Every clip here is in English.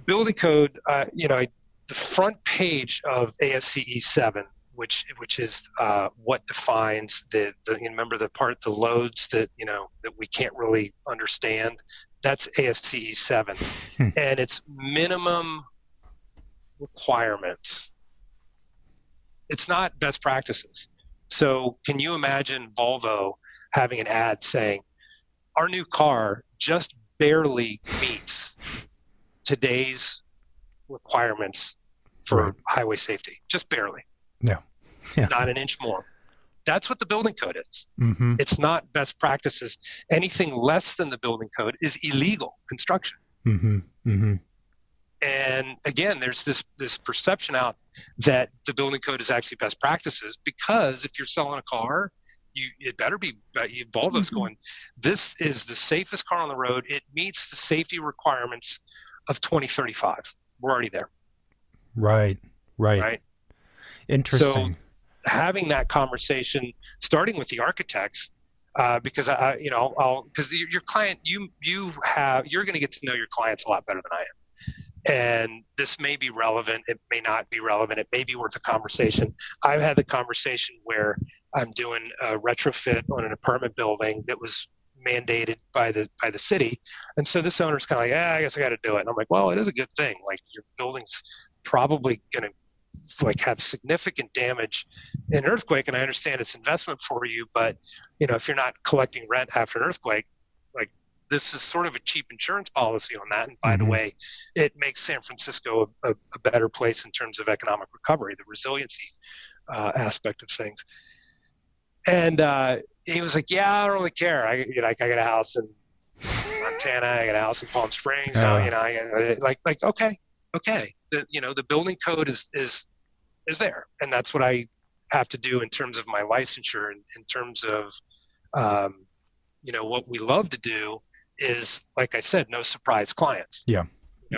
building code, the front page of ASCE 7, which is what defines you remember the part, the loads that that we can't really understand. That's ASCE 7, Hmm. and it's minimum requirements. It's not best practices. So can you imagine Volvo having an ad saying, our new car just barely meets today's requirements Right. for highway safety, just barely, Yeah. Yeah. not an inch more. That's what the building code is. Mm-hmm. It's not best practices. Anything less than the building code is illegal construction. Mm-hmm. Mm-hmm. And again, there's this perception out that the building code is actually best practices, because if you're selling a car, it better be Volvo's going, this is the safest car on the road. It meets the safety requirements of 2035. We're already there. Right. Right. Right. So Interesting. having that conversation, starting with the architects, because because your client, you're going to get to know your clients a lot better than I am. And this may be relevant. It may not be relevant. It may be worth a conversation. I've had the conversation where I'm doing a retrofit on an apartment building that was mandated by the city, and so this owner's kind of like, I guess I got to do it. And I'm like, well, it is a good thing. Like, your building's probably going to have significant damage in an earthquake, and I understand it's investment for you, but if you're not collecting rent after an earthquake, like, this is sort of a cheap insurance policy on that. And by the Mm-hmm. way, it makes San Francisco a better place in terms of economic recovery, the resiliency aspect of things. And he was like, yeah, I don't really care. I got a house in Montana, I got a house in Palm Springs. Okay. The building code is there, and that's what I have to do in terms of my licensure, and in terms of what we love to do is, like I said, no surprise clients. Yeah.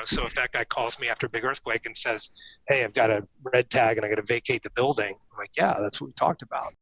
So if that guy calls me after a big earthquake and says, hey, I've got a red tag and I got to vacate the building, I'm like, yeah, that's what we talked about.